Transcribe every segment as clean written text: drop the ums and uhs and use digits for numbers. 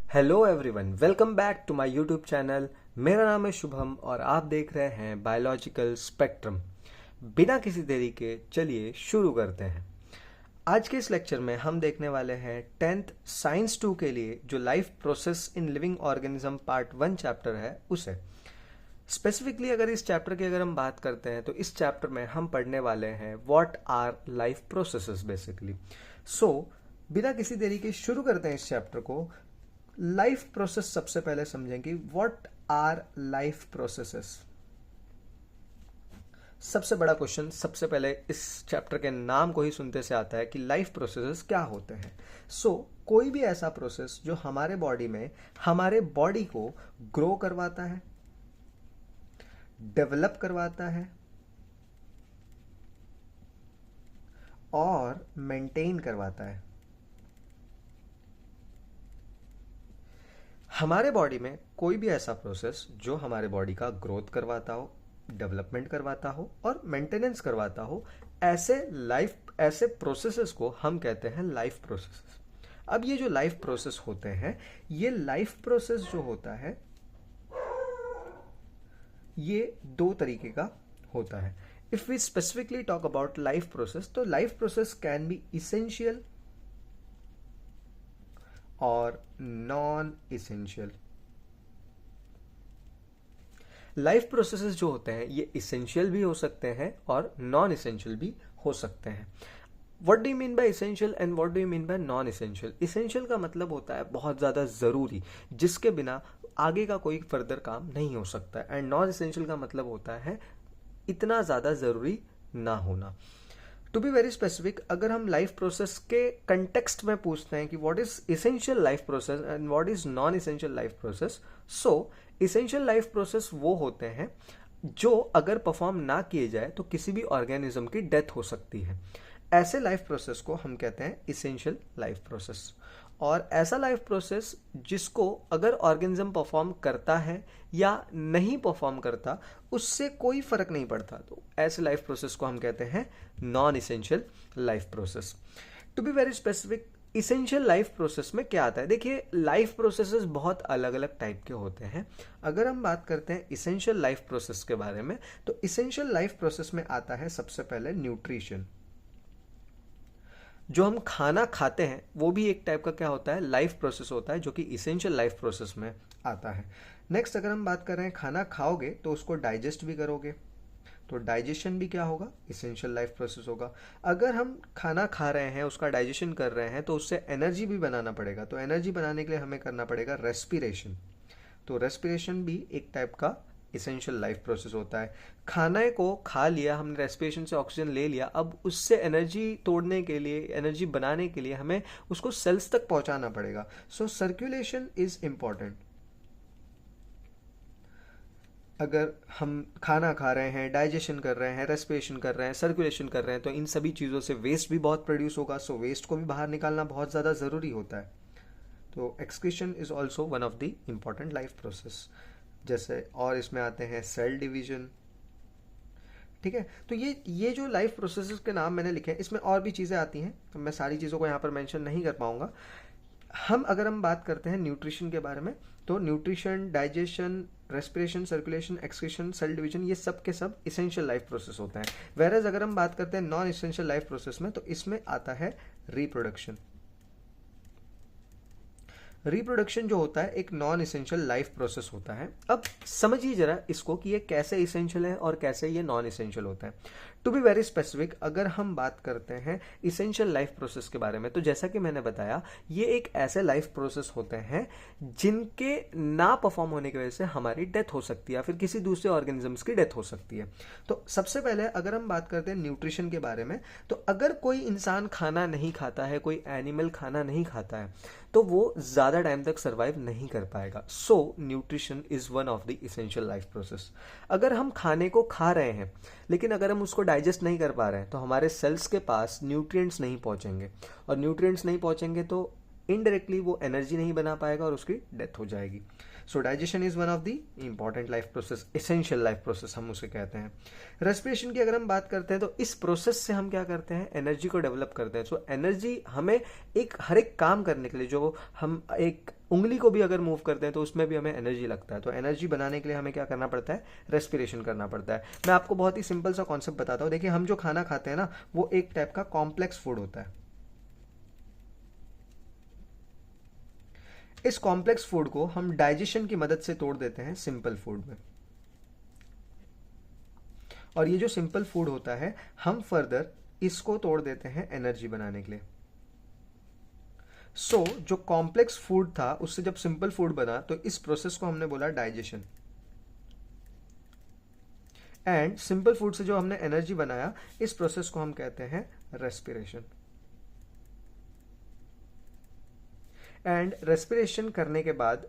Hello everyone, welcome back to my YouTube channel. मेरा नाम है शुभम और आप देख रहे हैं बायोलॉजिकल स्पेक्ट्रम। बिना किसी देरी के चलिए शुरू करते हैं। आज के इस लेक्चर में हम देखने वाले हैं 10th साइंस 2 के लिए जो life process in living organism part 1 chapter है उसे। स्पेसिफिकली अगर इस चैप्टर की अगर हम बात करते हैं तो इस चैप्टर में हम पढ़ने वाले हैं what are life processes basically. So बिना किसी देरी के शुरू करते हैं इस चैप्टर को। लाइफ प्रोसेस सबसे पहले समझेंगे व्हाट आर लाइफ प्रोसेसेस। सबसे बड़ा क्वेश्चन सबसे पहले इस चैप्टर के नाम को ही सुनते से आता है कि लाइफ प्रोसेसेस क्या होते हैं। कोई भी ऐसा प्रोसेस जो हमारे बॉडी में हमारे बॉडी को ग्रो करवाता है, डेवलप करवाता है और मेंटेन करवाता है। हमारे बॉडी में कोई भी ऐसा प्रोसेस जो हमारे बॉडी का ग्रोथ करवाता हो, डेवलपमेंट करवाता हो और मेंटेनेंस करवाता हो, ऐसे प्रोसेसेस को हम कहते हैं लाइफ प्रोसेसेस। अब ये जो लाइफ प्रोसेस होते हैं, ये लाइफ प्रोसेस जो होता है ये दो तरीके का होता है। If we specifically talk about life process, तो life process can be essential और नॉन इसेंशियल। लाइफ प्रोसेसेस जो होते हैं ये इसेंशियल भी हो सकते हैं और नॉन इसेंशियल भी हो सकते हैं। What do you mean by essential and what do you mean by non essential? Essential का मतलब होता है बहुत ज्यादा जरूरी, जिसके बिना आगे का कोई फर्दर काम नहीं हो सकता है। एंड नॉन इसेंशियल का मतलब होता है इतना ज्यादा जरूरी ना होना। टू बी वेरी स्पेसिफिक, अगर हम लाइफ प्रोसेस के कंटेक्स्ट में पूछते हैं कि what is essential life process and what is non essential life process, so essential life process वो होते हैं जो अगर परफॉर्म ना किए जाए तो किसी भी ऑर्गेनिज्म की डेथ हो सकती है। ऐसे लाइफ प्रोसेस को हम कहते हैं इसेंशियल लाइफ प्रोसेस। और ऐसा लाइफ प्रोसेस जिसको अगर ऑर्गेनिज्म परफॉर्म करता है या नहीं परफॉर्म करता उससे कोई फर्क नहीं पड़ता, तो ऐसे लाइफ प्रोसेस को हम कहते हैं non essential life process. To be very specific, essential life process में क्या आता है? देखिए, लाइफ प्रोसेसेस बहुत अलग अलग टाइप के होते हैं। अगर हम बात करते हैं इसेंशियल लाइफ प्रोसेस के बारे में, तो इसेंशियल लाइफ प्रोसेस में आता है सबसे पहले न्यूट्रिशन। जो हम खाना खाते हैं वो भी एक टाइप का क्या होता है, लाइफ प्रोसेस होता है, जो कि इसेंशियल लाइफ प्रोसेस में आता है। नेक्स्ट, अगर हम बात कर रहे हैं खाना खाओगे तो उसको डाइजेस्ट भी करोगे, तो डाइजेशन भी क्या होगा, इसेंशियल लाइफ प्रोसेस होगा। अगर हम खाना खा रहे हैं, उसका डाइजेशन कर रहे हैं, तो उससे एनर्जी भी बनाना पड़ेगा, तो एनर्जी बनाने के लिए हमें करना पड़ेगा रेस्पिरेशन, तो रेस्पिरेशन भी एक टाइप का इसेंशियल लाइफ प्रोसेस होता है। खाने को खा लिया हमने, रेस्पिरेशन से ऑक्सीजन ले लिया, अब उससे एनर्जी तोड़ने के लिए, एनर्जी बनाने के लिए हमें उसको सेल्स तक पहुंचाना पड़ेगा। सो सर्कुलेशन इज इंपॉर्टेंट। अगर हम खाना खा रहे हैं, डाइजेशन कर रहे हैं, रेस्पिरेशन कर रहे हैं, सर्कुलेशन कर रहे हैं, तो इन सभी चीज़ों से वेस्ट भी बहुत प्रोड्यूस होगा। सो वेस्ट को भी बाहर निकालना बहुत ज़्यादा ज़रूरी होता है। तो excretion is also one of the important life process. जैसे और इसमें आते हैं सेल डिवीजन, ठीक है। तो ये जो लाइफ प्रोसेसेस के नाम मैंने लिखे हैं, इसमें और भी चीज़ें आती हैं, तो मैं सारी चीज़ों को यहाँ पर मेंशन नहीं कर पाऊंगा। अगर हम बात करते हैं न्यूट्रिशन के बारे में, तो nutrition, digestion, respiration, circulation, excretion, cell division, ये सब के सब इसेंशियल लाइफ प्रोसेस होते हैं। वेरएज अगर हम बात करते हैं नॉन इसेंशियल लाइफ प्रोसेस में, तो इसमें आता है रिप्रोडक्शन। रिप्रोडक्शन जो होता है एक नॉन इसेंशियल लाइफ प्रोसेस होता है। अब समझिए जरा इसको कि ये कैसे इसेंशियल है और कैसे ये नॉन इसेंशियल होता है। टू बी वेरी स्पेसिफिक, अगर हम बात करते हैं इसेंशियल लाइफ प्रोसेस के बारे में, तो जैसा कि मैंने बताया, ये एक ऐसे लाइफ प्रोसेस होते हैं जिनके ना परफॉर्म होने की वजह से हमारी डेथ हो सकती है या फिर किसी दूसरे ऑर्गेनिजम्स की डेथ हो सकती है। तो सबसे पहले अगर हम बात करते हैं न्यूट्रिशन के बारे में, तो अगर कोई इंसान खाना नहीं खाता है, कोई एनिमल खाना नहीं खाता है, तो वो ज्यादा टाइम तक सर्वाइव नहीं कर पाएगा। So nutrition is one of the essential life process. अगर हम खाने को खा रहे हैं लेकिन अगर हम उसको डाइजेस्ट नहीं कर पा रहे हैं, तो हमारे सेल्स के पास न्यूट्रिएंट्स नहीं पहुंचेंगे, और न्यूट्रिएंट्स नहीं पहुंचेंगे तो इनडायरेक्टली वो एनर्जी नहीं बना पाएगा और उसकी डेथ हो जाएगी। सो digestion is one of the important life process, essential life process हम उसे कहते हैं। रेस्पिरेशन की अगर हम बात करते हैं तो इस प्रोसेस से हम क्या करते हैं, एनर्जी को डेवलप करते हैं। सो एनर्जी हमें हर एक काम करने के लिए, जो हम एक उंगली को भी अगर मूव करते हैं तो उसमें भी हमें एनर्जी लगता है। तो एनर्जी बनाने के लिए हमें क्या करना पड़ता है, रेस्पिरेशन करना पड़ता है। मैं आपको बहुत ही सिंपल सा कॉन्सेप्ट बताता हूँ। देखिए हम जो खाना खाते हैं ना, वो एक टाइप का कॉम्प्लेक्स फूड होता है। इस कॉम्प्लेक्स फूड को हम डाइजेशन की मदद से तोड़ देते हैं सिंपल फूड में, और ये जो सिंपल फूड होता है हम फर्दर इसको तोड़ देते हैं एनर्जी बनाने के लिए। जो कॉम्प्लेक्स फूड था उससे जब सिंपल फूड बना तो इस प्रोसेस को हमने बोला डाइजेशन, एंड सिंपल फूड से जो हमने एनर्जी बनाया इस प्रोसेस को हम कहते हैं रेस्पिरेशन। एंड रेस्पिरेशन करने के बाद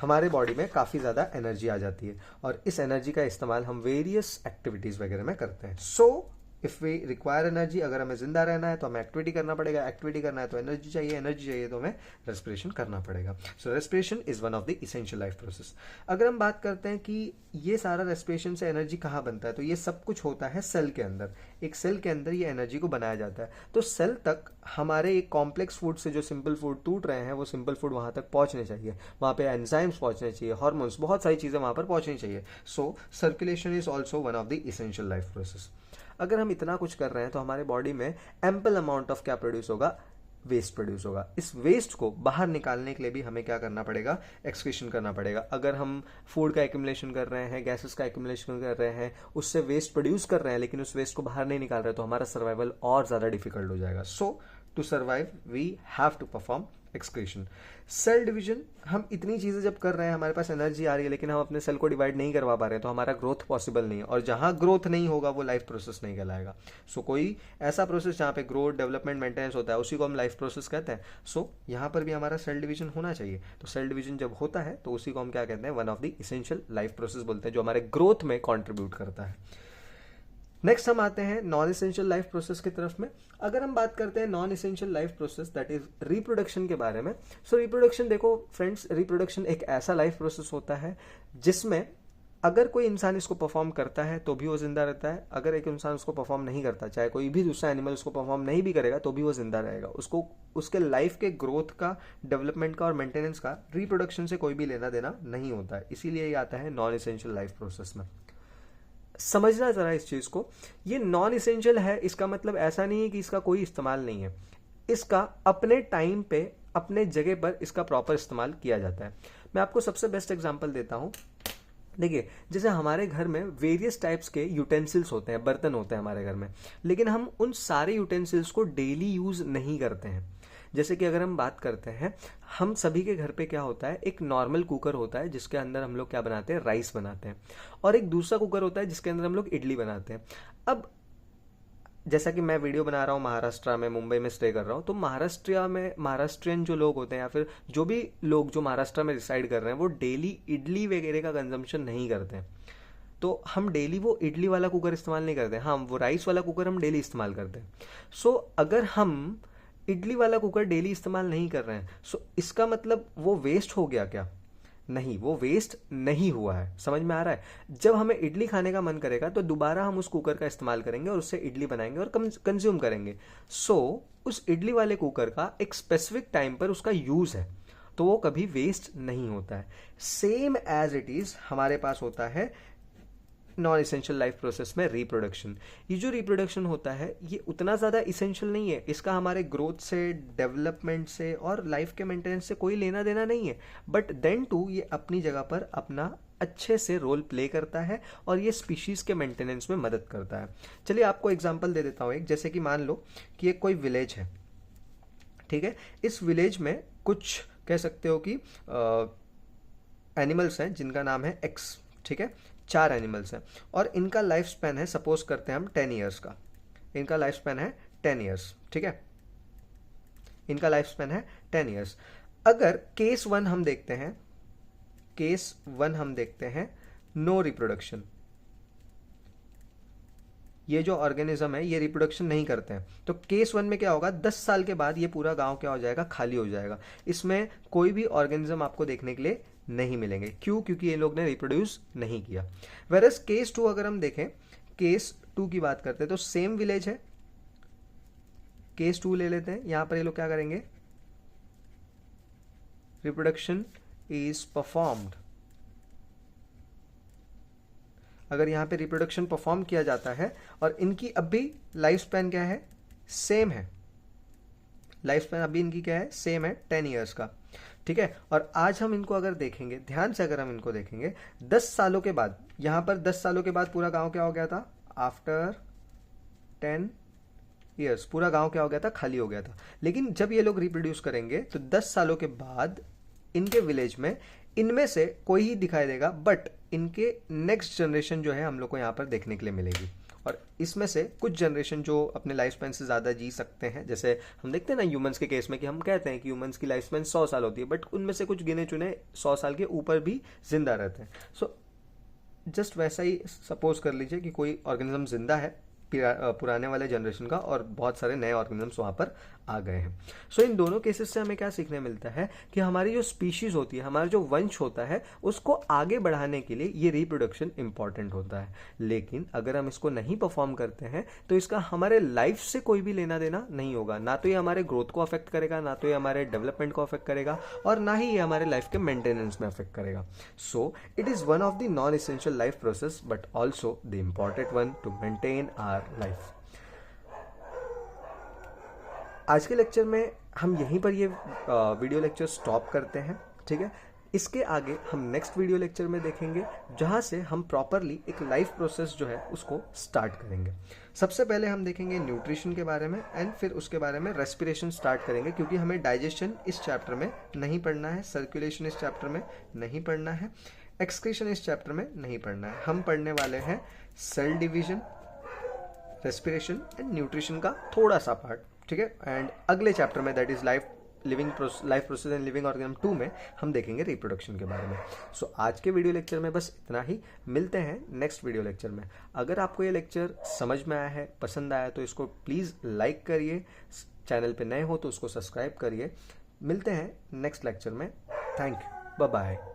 हमारे बॉडी में काफ़ी ज़्यादा एनर्जी आ जाती है, और इस एनर्जी का इस्तेमाल हम वेरियस एक्टिविटीज़ वगैरह में करते हैं। इफ़ वी रिक्वायर एनर्जी, अगर हमें जिंदा रहना है तो हमें एक्टिविटी करना पड़ेगा, एक्टिविटी करना है तो एनर्जी चाहिए, एनर्जी चाहिए तो हमें रेस्पिरेशन करना पड़ेगा। So respiration is one of the essential life process. अगर हम बात करते हैं कि ये सारा रेस्पिरेशन से एनर्जी कहाँ बनता है, तो ये सब कुछ होता है सेल के अंदर। एक सेल के अंदर ये एनर्जी को बनाया जाता है। तो सेल तक हमारे एक कॉम्प्लेक्स फूड से जो सिंपल फूड टूट रहे हैं वो सिंपल फूड वहाँ तक पहुँचने चाहिए, वहाँ पे एंजाइम्स पहुँचने चाहिए, हार्मोन्स, बहुत सारी चीज़ें वहाँ पर पहुँचनी चाहिए। So circulation is also one of the essential life process. अगर हम इतना कुछ कर रहे हैं तो हमारे बॉडी में एम्पल अमाउंट ऑफ क्या प्रोड्यूस होगा, वेस्ट प्रोड्यूस होगा। इस वेस्ट को बाहर निकालने के लिए भी हमें क्या करना पड़ेगा, एक्सक्रीशन करना पड़ेगा। अगर हम फूड का एक्यूमुलेशन कर रहे हैं, गैसेस का एक्यूमुलेशन कर रहे हैं, उससे वेस्ट प्रोड्यूस कर रहे हैं लेकिन उस वेस्ट को बाहर नहीं निकाल रहे, तो हमारा सर्वाइवल और ज़्यादा डिफिकल्ट हो जाएगा। So to survive we have to perform excretion. Cell division, हम इतनी चीज़ें जब कर रहे हैं, हमारे पास एनर्जी आ रही है लेकिन हम अपने सेल को डिवाइड नहीं करवा पा रहे हैं, तो हमारा ग्रोथ पॉसिबल नहीं है, और जहाँ ग्रोथ नहीं होगा वो लाइफ प्रोसेस नहीं कहलाएगा। कोई ऐसा प्रोसेस जहाँ पे ग्रोथ, डेवलपमेंट, मेंटेनेंस होता है उसी को हम लाइफ प्रोसेस कहते हैं। यहाँ पर भी हमारा सेल डिवीजन होना चाहिए। तो सेल डिवीजन जब होता है तो उसी को हम क्या कहते हैं, one of the essential life process बोलते हैं, जो हमारे ग्रोथ में कॉन्ट्रीब्यूट करता है। नेक्स्ट हम आते हैं नॉन इसेंशियल लाइफ प्रोसेस की तरफ में। अगर हम बात करते हैं non essential life process, that is reproduction के बारे में। रिप्रोडक्शन, देखो फ्रेंड्स, रिप्रोडक्शन एक ऐसा लाइफ प्रोसेस होता है जिसमें अगर कोई इंसान इसको परफॉर्म करता है तो भी वो जिंदा रहता है, अगर एक इंसान उसको परफॉर्म नहीं करता, चाहे कोई भी दूसरा एनिमल उसको परफॉर्म नहीं भी करेगा, तो भी वो जिंदा रहेगा। उसको उसके लाइफ के ग्रोथ का, डेवलपमेंट का और मेंटेनेंस का रिप्रोडक्शन से कोई भी लेना देना नहीं होता है। इसीलिए ये आता है नॉन इसेंशियल लाइफ प्रोसेस में। समझना जरा इस चीज को, ये नॉन इसेंशियल है इसका मतलब ऐसा नहीं है कि इसका कोई इस्तेमाल नहीं है। इसका अपने टाइम पे, अपने जगह पर इसका प्रॉपर इस्तेमाल किया जाता है। मैं आपको सबसे बेस्ट एग्जांपल देता हूं। देखिए, जैसे हमारे घर में वेरियस टाइप्स के यूटेंसिल्स होते हैं, बर्तन होते हैं हमारे घर में, लेकिन हम उन सारे यूटेंसिल्स को डेली यूज नहीं करते हैं। जैसे कि अगर हम बात करते हैं, हम सभी के घर पे क्या होता है, एक नॉर्मल कुकर होता है जिसके अंदर हम लोग क्या बनाते हैं, राइस बनाते हैं, और एक दूसरा कुकर होता है जिसके अंदर हम लोग इडली बनाते हैं। अब जैसा कि मैं वीडियो बना रहा हूँ महाराष्ट्र में, मुंबई में स्टे कर रहा हूँ, तो महाराष्ट्र में महाराष्ट्रियन जो लोग होते हैं या फिर जो भी लोग जो महाराष्ट्र में रिसाइड कर रहे हैं वो डेली इडली वगैरह का कंजम्पशन नहीं करते हैं। तो हम डेली वो इडली वाला कुकर इस्तेमाल नहीं करते, हाँ वो राइस वाला कुकर हम डेली इस्तेमाल करते हैं। अगर हम इडली वाला कुकर डेली इस्तेमाल नहीं कर रहे हैं, इसका मतलब वो वेस्ट हो गया क्या? नहीं, वो वेस्ट नहीं हुआ है। समझ में आ रहा है? जब हमें इडली खाने का मन करेगा तो दोबारा हम उस कुकर का इस्तेमाल करेंगे और उससे इडली बनाएंगे और कंज्यूम करेंगे। उस इडली वाले कुकर का एक स्पेसिफिक टाइम पर उसका यूज है, तो वो कभी वेस्ट नहीं होता है। सेम एज इट इज हमारे पास होता है नॉन इसेंशियल लाइफ प्रोसेस में रिप्रोडक्शन। ये जो रिप्रोडक्शन होता है ये उतना ज़्यादा इसेंशियल नहीं है, इसका हमारे ग्रोथ से, डेवलपमेंट से और लाइफ के मेंटेनेंस से कोई लेना देना नहीं है, बट देन टू ये अपनी जगह पर अपना अच्छे से रोल प्ले करता है और ये स्पीशीज़ के मेंटेनेंस में मदद करता है। चलिए आपको एग्जांपल दे देता हूँ एक। जैसे कि मान लो कि एक कोई विलेज है, ठीक है, इस विलेज में कुछ कह सकते हो कि एनिमल्स हैं जिनका नाम है एक्स, ठीक है, 4 एनिमल्स हैं और इनका लाइफ स्पैन है, सपोज करते हैं हम 10 ईयर्स का। इनका लाइफ स्पैन है 10 ईयर्स, ठीक है, इनका लाइफ स्पैन है 10 ईयर्स। अगर केस 1 हम देखते हैं, केस 1 हम देखते हैं, नो रिप्रोडक्शन, ये जो ऑर्गेनिज्म है ये रिप्रोडक्शन नहीं करते हैं, तो केस 1 में क्या होगा, 10 साल के बाद ये पूरा गांव क्या हो जाएगा, खाली हो जाएगा। इसमें कोई भी ऑर्गेनिज्म आपको देखने के लिए नहीं मिलेंगे। क्यों? क्योंकि ये लोग ने रिप्रोड्यूस नहीं किया। वेरस केस 2 अगर हम देखें, केस 2 की बात करते हैं तो सेम विलेज है, केस 2 ले लेते हैं। यहां पर ये लोग क्या करेंगे, रिप्रोडक्शन इज परफॉर्म्ड, अगर यहाँ पे रिप्रोडक्शन परफॉर्म किया जाता है और इनकी अभी लाइफ स्पैन क्या है, सेम है, लाइफ स्पैन अभी इनकी क्या है, सेम है 10 ईयर्स का, ठीक है। और आज हम इनको अगर देखेंगे, ध्यान से अगर हम इनको देखेंगे, 10 सालों के बाद, यहां पर 10 सालों के बाद पूरा गांव क्या हो गया था, आफ्टर 10 ईयर्स पूरा गांव क्या हो गया था, खाली हो गया था। लेकिन जब ये लोग रिप्रोड्यूस करेंगे तो 10 सालों के बाद इनके विलेज में इनमें से कोई ही दिखाई देगा, बट इनके नेक्स्ट जनरेशन जो है हम लोग को यहाँ पर देखने के लिए मिलेगी। और इसमें से कुछ जनरेशन जो अपने लाइफ स्पैन से ज़्यादा जी सकते हैं, जैसे हम देखते हैं ना ह्यूमंस के केस में कि हम कहते हैं कि ह्यूमंस की लाइफ स्पैन 100 साल होती है, बट उनमें से कुछ गिने चुने 100 साल के ऊपर भी जिंदा रहते हैं। सो जस्ट वैसा ही सपोज कर लीजिए कि कोई ऑर्गेनिज्म जिंदा है पुराने वाले जनरेशन का और बहुत सारे नए ऑर्गेनिजम्स वहां पर आ गए हैं। सो इन दोनों केसेस से हमें क्या सीखने मिलता है कि हमारी जो स्पीशीज होती है, हमारा जो वंश होता है, उसको आगे बढ़ाने के लिए ये रिप्रोडक्शन इंपॉर्टेंट होता है। लेकिन अगर हम इसको नहीं परफॉर्म करते हैं तो इसका हमारे लाइफ से कोई भी लेना देना नहीं होगा। ना तो ये हमारे ग्रोथ को अफेक्ट करेगा, ना तो ये हमारे डेवलपमेंट को अफेक्ट करेगा, और ना ही ये हमारे लाइफ के मेंटेनेंस में अफेक्ट करेगा। So it is one of the non essential life process but also the important one to maintain our life. आज के लेक्चर में हम यहीं पर ये वीडियो लेक्चर स्टॉप करते हैं, ठीक है। इसके आगे हम नेक्स्ट वीडियो लेक्चर में देखेंगे, जहां से हम प्रॉपरली एक लाइफ प्रोसेस जो है उसको स्टार्ट करेंगे। सबसे पहले हम देखेंगे न्यूट्रिशन के बारे में, एंड फिर उसके बारे में रेस्पिरेशन स्टार्ट करेंगे, क्योंकि हमें डाइजेशन इस चैप्टर में नहीं पढ़ना है, सर्कुलेशन इस चैप्टर में नहीं पढ़ना है, एक्सक्रीशन इस चैप्टर में नहीं पढ़ना है। हम पढ़ने वाले हैं cell division, respiration and nutrition का थोड़ा सा पार्ट, ठीक है। एंड अगले चैप्टर में, that is life process and living organism 2 में हम देखेंगे रिप्रोडक्शन के बारे में। सो आज के वीडियो लेक्चर में बस इतना ही, मिलते हैं नेक्स्ट वीडियो लेक्चर में। अगर आपको ये लेक्चर समझ में आया है, पसंद आया, तो इसको प्लीज़ लाइक करिए, चैनल पे नए हो तो उसको सब्सक्राइब करिए। मिलते हैं नेक्स्ट लेक्चर में। Thank you, bye bye.